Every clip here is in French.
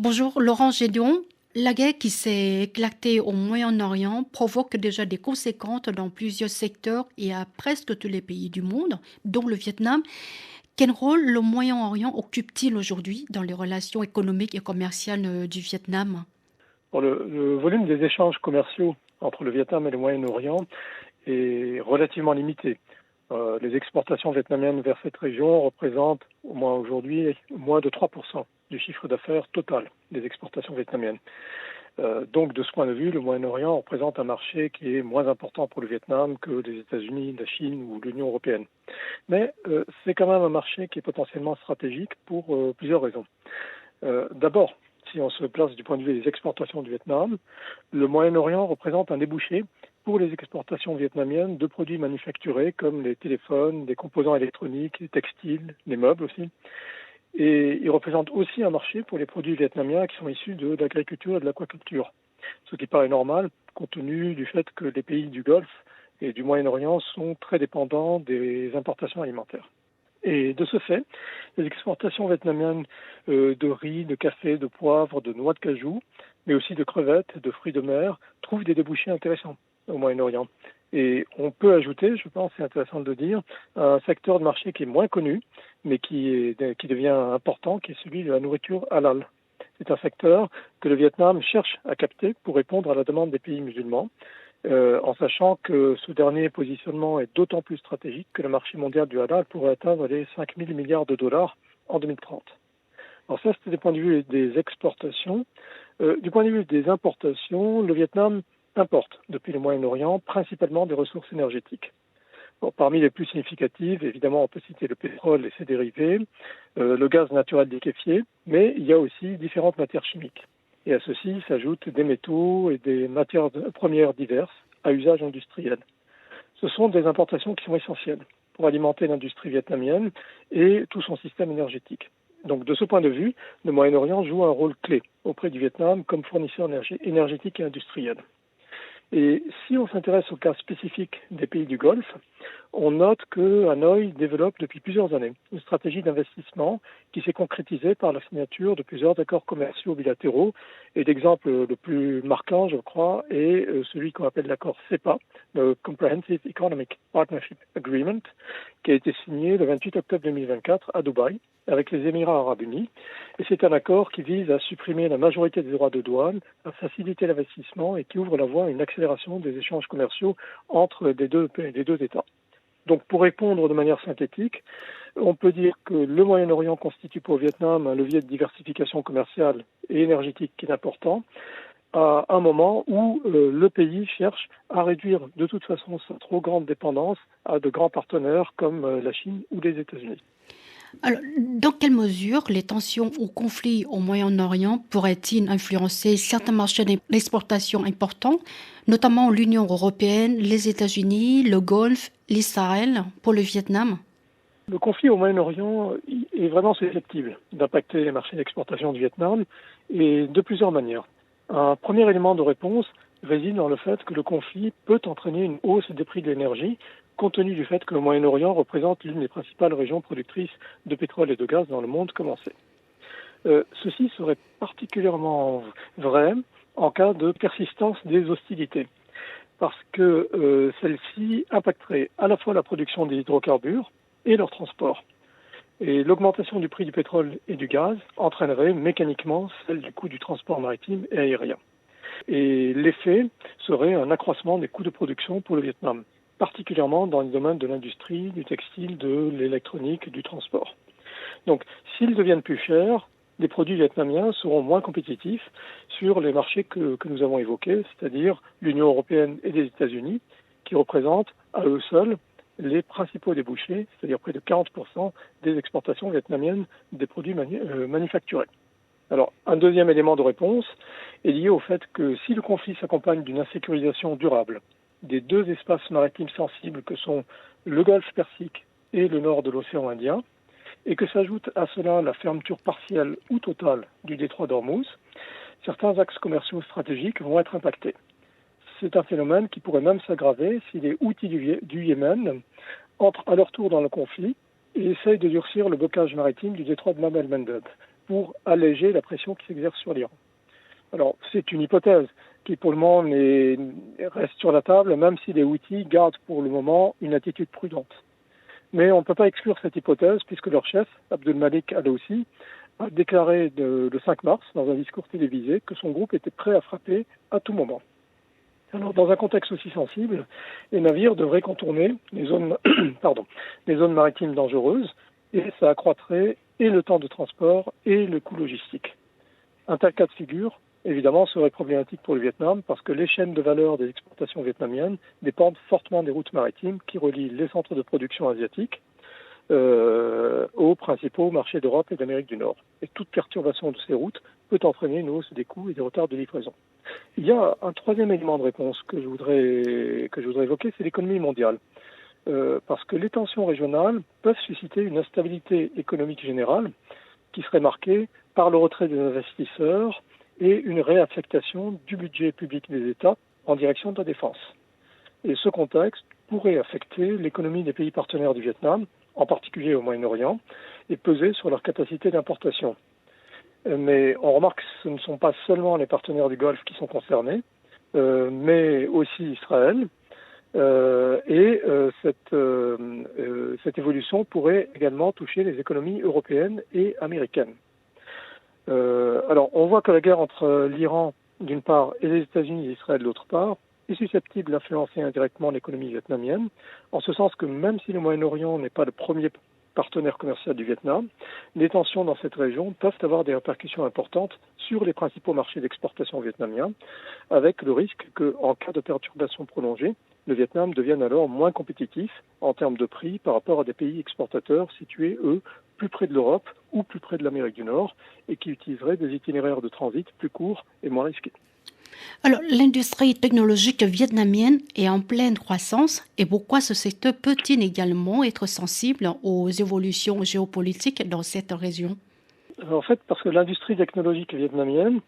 Bonjour Laurent Gédéon. La guerre qui s'est éclatée au Moyen-Orient provoque déjà des conséquences dans plusieurs secteurs et à presque tous les pays du monde, dont le Vietnam. Quel rôle le Moyen-Orient occupe-t-il aujourd'hui dans les relations économiques et commerciales du Vietnam? Bon, le volume des échanges commerciaux entre le Vietnam et le Moyen-Orient est relativement limité. Les exportations vietnamiennes vers cette région représentent, au moins aujourd'hui, moins de 3% du chiffre d'affaires total des exportations vietnamiennes. Donc, de ce point de vue, le Moyen-Orient représente un marché qui est moins important pour le Vietnam que les États-Unis, la Chine ou l'Union européenne. Mais c'est quand même un marché qui est potentiellement stratégique pour plusieurs raisons. D'abord, si on se place du point de vue des exportations du Vietnam, le Moyen-Orient représente un débouché pour les exportations vietnamiennes de produits manufacturés comme les téléphones, les composants électroniques, les textiles, les meubles aussi. Et il représente aussi un marché pour les produits vietnamiens qui sont issus de l'agriculture et de l'aquaculture. Ce qui paraît normal compte tenu du fait que les pays du Golfe et du Moyen-Orient sont très dépendants des importations alimentaires. Et de ce fait, les exportations vietnamiennes de riz, de café, de poivre, de noix de cajou, mais aussi de crevettes, de fruits de mer, trouvent des débouchés intéressants au Moyen-Orient. Et on peut ajouter, je pense, c'est intéressant de le dire, un secteur de marché qui est moins connu, mais qui devient important, qui est celui de la nourriture halal. C'est un secteur que le Vietnam cherche à capter pour répondre à la demande des pays musulmans, en sachant que ce dernier positionnement est d'autant plus stratégique que le marché mondial du halal pourrait atteindre les 5 000 milliards de dollars en 2030. Alors ça, c'était du point de vue des exportations. Du point de vue des importations, le Vietnam importe depuis le Moyen-Orient principalement des ressources énergétiques. Bon, parmi les plus significatives, évidemment, on peut citer le pétrole et ses dérivés, le gaz naturel liquéfié, mais il y a aussi différentes matières chimiques. Et à ceci s'ajoutent des métaux et des matières premières diverses à usage industriel. Ce sont des importations qui sont essentielles pour alimenter l'industrie vietnamienne et tout son système énergétique. Donc de ce point de vue, le Moyen-Orient joue un rôle clé auprès du Vietnam comme fournisseur énergétique et industriel. Et si on s'intéresse au cas spécifique des pays du Golfe, on note que Hanoï développe depuis plusieurs années une stratégie d'investissement qui s'est concrétisée par la signature de plusieurs accords commerciaux bilatéraux. Et l'exemple le plus marquant, je crois, est celui qu'on appelle l'accord CEPA, le Comprehensive Economic Partnership Agreement, qui a été signé le 28 octobre 2024 à Dubaï avec les Émirats arabes unis. Et c'est un accord qui vise à supprimer la majorité des droits de douane, à faciliter l'investissement et qui ouvre la voie à une accélération des échanges commerciaux entre les deux États. Donc pour répondre de manière synthétique, on peut dire que le Moyen-Orient constitue pour le Vietnam un levier de diversification commerciale et énergétique qui est important, à un moment où le pays cherche à réduire de toute façon sa trop grande dépendance à de grands partenaires comme la Chine ou les États-Unis. Alors, dans quelle mesure les tensions ou conflits au Moyen-Orient pourraient-ils influencer certains marchés d'exportation importants, notamment l'Union européenne, les États-Unis, le Golfe, l'Israël, pour le Vietnam? Le conflit au Moyen-Orient est vraiment susceptible d'impacter les marchés d'exportation du Vietnam et de plusieurs manières. Un premier élément de réponse réside dans le fait que le conflit peut entraîner une hausse des prix de l'énergie, compte tenu du fait que le Moyen-Orient représente l'une des principales régions productrices de pétrole et de gaz dans le monde, comme on sait. Ceci serait particulièrement vrai en cas de persistance des hostilités, parce que celles-ci impacteraient à la fois la production des hydrocarbures et leur transport. Et l'augmentation du prix du pétrole et du gaz entraînerait mécaniquement celle du coût du transport maritime et aérien. Et l'effet serait un accroissement des coûts de production pour le Vietnam, particulièrement dans les domaines de l'industrie, du textile, de l'électronique, du transport. Donc, s'ils deviennent plus chers, les produits vietnamiens seront moins compétitifs sur les marchés que nous avons évoqués, c'est-à-dire l'Union européenne et les États-Unis, qui représentent à eux seuls les principaux débouchés, c'est-à-dire près de 40% des exportations vietnamiennes des produits manufacturés. Alors, un deuxième élément de réponse est lié au fait que si le conflit s'accompagne d'une insécurisation durable des deux espaces maritimes sensibles que sont le golfe Persique et le nord de l'océan Indien, et que s'ajoute à cela la fermeture partielle ou totale du détroit d'Ormuz, certains axes commerciaux stratégiques vont être impactés. C'est un phénomène qui pourrait même s'aggraver si les Houthis du Yémen entrent à leur tour dans le conflit et essayent de durcir le blocage maritime du détroit de Bab el-Mandeb. pour alléger la pression qui s'exerce sur l'Iran. Alors, c'est une hypothèse qui, pour le moment, reste sur la table, même si les Houthis gardent pour le moment une attitude prudente. Mais on ne peut pas exclure cette hypothèse, puisque leur chef, Abdul Malik al-Houthi, a déclaré le 5 mars, dans un discours télévisé, que son groupe était prêt à frapper à tout moment. Alors, dans un contexte aussi sensible, les navires devraient contourner les zones maritimes dangereuses, et ça accroîtrait et le temps de transport et le coût logistique. Un tel cas de figure, évidemment, serait problématique pour le Vietnam parce que les chaînes de valeur des exportations vietnamiennes dépendent fortement des routes maritimes qui relient les centres de production asiatiques aux principaux marchés d'Europe et d'Amérique du Nord. Et toute perturbation de ces routes peut entraîner une hausse des coûts et des retards de livraison. Il y a un troisième élément de réponse que je voudrais évoquer, c'est l'économie mondiale. Parce que les tensions régionales peuvent susciter une instabilité économique générale qui serait marquée par le retrait des investisseurs et une réaffectation du budget public des États en direction de la défense. Et ce contexte pourrait affecter l'économie des pays partenaires du Vietnam, en particulier au Moyen-Orient, et peser sur leur capacité d'importation. Mais on remarque que ce ne sont pas seulement les partenaires du Golfe qui sont concernés, mais aussi Israël. Cette évolution pourrait également toucher les économies européennes et américaines. Alors, on voit que la guerre entre l'Iran, d'une part, et les États-Unis et Israël, d'autre part, est susceptible d'influencer indirectement l'économie vietnamienne, en ce sens que même si le Moyen-Orient n'est pas le premier partenaire commercial du Vietnam, les tensions dans cette région peuvent avoir des répercussions importantes sur les principaux marchés d'exportation vietnamiens, avec le risque qu'en cas de perturbation prolongée, le Vietnam devienne alors moins compétitif en termes de prix par rapport à des pays exportateurs situés, eux, plus près de l'Europe ou plus près de l'Amérique du Nord et qui utiliseraient des itinéraires de transit plus courts et moins risqués. Alors, l'industrie technologique vietnamienne est en pleine croissance et pourquoi ce secteur peut-il également être sensible aux évolutions géopolitiques dans cette région? En fait, parce que l'industrie technologique vietnamienne,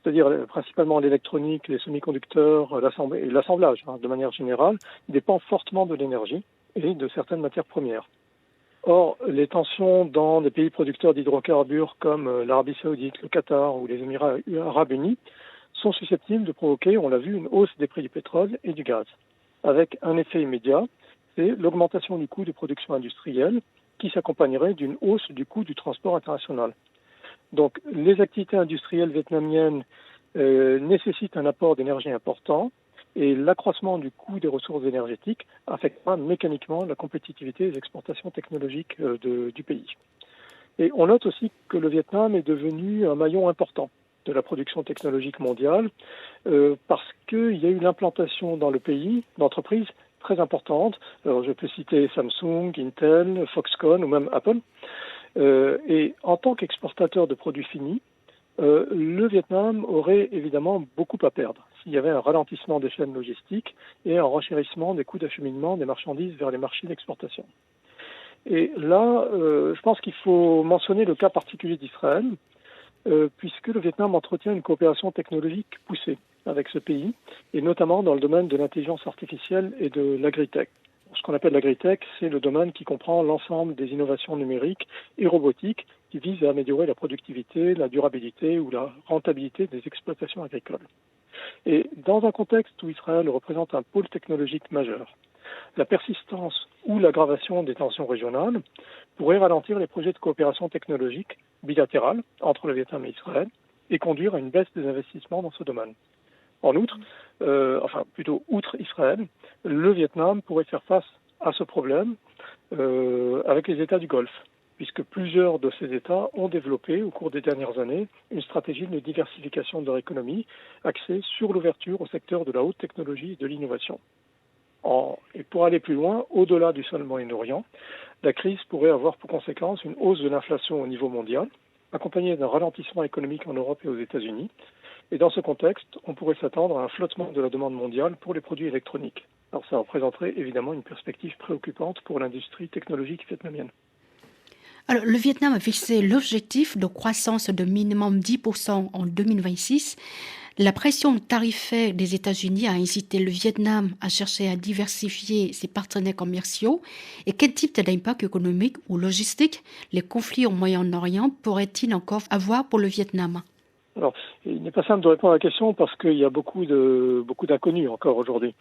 c'est-à-dire principalement l'électronique, les semi-conducteurs et l'assemblage de manière générale, dépend fortement de l'énergie et de certaines matières premières. Or, les tensions dans des pays producteurs d'hydrocarbures comme l'Arabie Saoudite, le Qatar ou les Émirats arabes unis sont susceptibles de provoquer, on l'a vu, une hausse des prix du pétrole et du gaz, avec un effet immédiat, c'est l'augmentation du coût des productions industrielles qui s'accompagnerait d'une hausse du coût du transport international. Donc, les activités industrielles vietnamiennes nécessitent un apport d'énergie important et l'accroissement du coût des ressources énergétiques affectera mécaniquement la compétitivité des exportations technologiques du pays. Et on note aussi que le Vietnam est devenu un maillon important de la production technologique mondiale parce qu'il y a eu l'implantation dans le pays d'entreprises très importantes. Alors, je peux citer Samsung, Intel, Foxconn ou même Apple. Et en tant qu'exportateur de produits finis, le Vietnam aurait évidemment beaucoup à perdre s'il y avait un ralentissement des chaînes logistiques et un renchérissement des coûts d'acheminement des marchandises vers les marchés d'exportation. Et là, je pense qu'il faut mentionner le cas particulier d'Israël, puisque le Vietnam entretient une coopération technologique poussée avec ce pays, et notamment dans le domaine de l'intelligence artificielle et de l'agritech. Ce qu'on appelle l'agritech, c'est le domaine qui comprend l'ensemble des innovations numériques et robotiques qui visent à améliorer la productivité, la durabilité ou la rentabilité des exploitations agricoles. Et dans un contexte où Israël représente un pôle technologique majeur, la persistance ou l'aggravation des tensions régionales pourrait ralentir les projets de coopération technologique bilatérale entre le Vietnam et Israël et conduire à une baisse des investissements dans ce domaine. En outre, outre Israël, le Vietnam pourrait faire face à ce problème avec les États du Golfe, puisque plusieurs de ces États ont développé au cours des dernières années une stratégie de diversification de leur économie axée sur l'ouverture au secteur de la haute technologie et de l'innovation. Et pour aller plus loin, au-delà du seul Moyen-Orient, la crise pourrait avoir pour conséquence une hausse de l'inflation au niveau mondial, accompagnée d'un ralentissement économique en Europe et aux États-Unis. Et dans ce contexte, on pourrait s'attendre à un flottement de la demande mondiale pour les produits électroniques. Alors ça représenterait évidemment une perspective préoccupante pour l'industrie technologique vietnamienne. Alors, le Vietnam a fixé l'objectif de croissance de minimum 10% en 2026. La pression tarifaire des États-Unis a incité le Vietnam à chercher à diversifier ses partenaires commerciaux. Et quel type d'impact économique ou logistique les conflits au Moyen-Orient pourraient-ils encore avoir pour le Vietnam? Alors, il n'est pas simple de répondre à la question parce qu'il y a beaucoup d'inconnus encore aujourd'hui.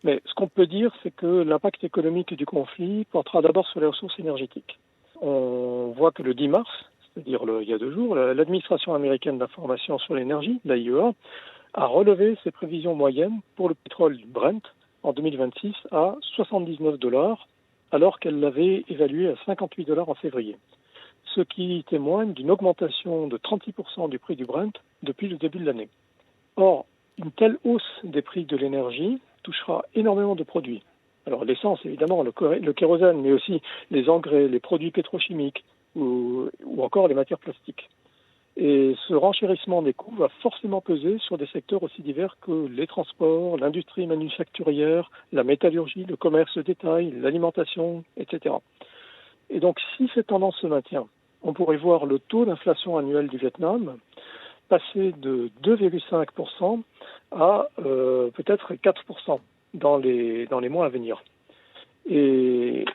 Mais ce qu'on peut dire, c'est que l'impact économique du conflit portera d'abord sur les ressources énergétiques. On voit que le 10 mars, c'est-à-dire il y a 2 jours, l'administration américaine d'information sur l'énergie, l'AIEA, a relevé ses prévisions moyennes pour le pétrole Brent en 2026 à 79 dollars, alors qu'elle l'avait évalué à 58 dollars en février. Ce qui témoigne d'une augmentation de 36% du prix du Brent depuis le début de l'année. Or, une telle hausse des prix de l'énergie touchera énormément de produits. Alors l'essence, évidemment, le kérosène, mais aussi les engrais, les produits pétrochimiques ou encore les matières plastiques. Et ce renchérissement des coûts va forcément peser sur des secteurs aussi divers que les transports, l'industrie manufacturière, la métallurgie, le commerce de détail, l'alimentation, etc. Et donc, si cette tendance se maintient, on pourrait voir le taux d'inflation annuel du Vietnam passer de 2,5% à peut-être 4% dans les mois à venir. Et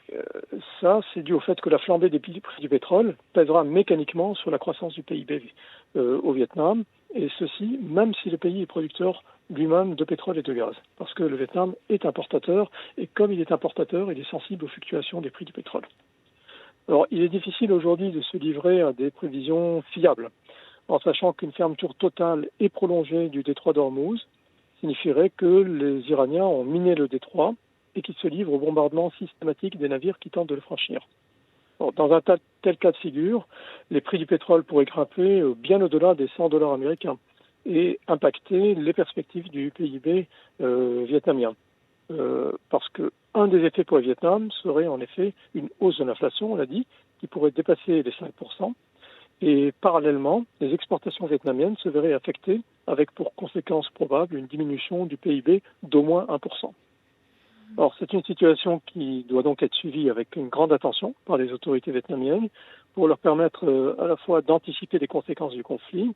ça, c'est dû au fait que la flambée des prix du pétrole pèsera mécaniquement sur la croissance du PIB au Vietnam, et ceci même si le pays est producteur lui-même de pétrole et de gaz, parce que le Vietnam est importateur, et comme il est importateur, il est sensible aux fluctuations des prix du pétrole. Alors, il est difficile aujourd'hui de se livrer à des prévisions fiables, en sachant qu'une fermeture totale et prolongée du détroit d'Ormuz signifierait que les Iraniens ont miné le détroit et qu'ils se livrent au bombardement systématique des navires qui tentent de le franchir. Alors, dans un tel cas de figure, les prix du pétrole pourraient grimper bien au-delà des 100 dollars américains et impacter les perspectives du PIB vietnamien. Parce que un des effets pour le Vietnam serait en effet une hausse de l'inflation, on l'a dit, qui pourrait dépasser les 5%. Et parallèlement, les exportations vietnamiennes se verraient affectées avec pour conséquence probable une diminution du PIB d'au moins 1%. Alors, c'est une situation qui doit donc être suivie avec une grande attention par les autorités vietnamiennes pour leur permettre à la fois d'anticiper les conséquences du conflit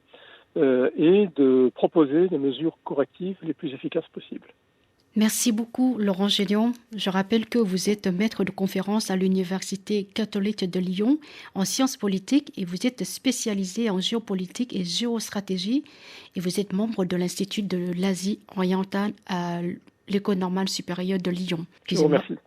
et de proposer des mesures correctives les plus efficaces possibles. Merci beaucoup, Laurent Gélion. Je rappelle que vous êtes maître de conférence à l'Université catholique de Lyon en sciences politiques et vous êtes spécialisé en géopolitique et géostratégie et vous êtes membre de l'Institut de l'Asie orientale à l'École normale supérieure de Lyon. Je vous remercie.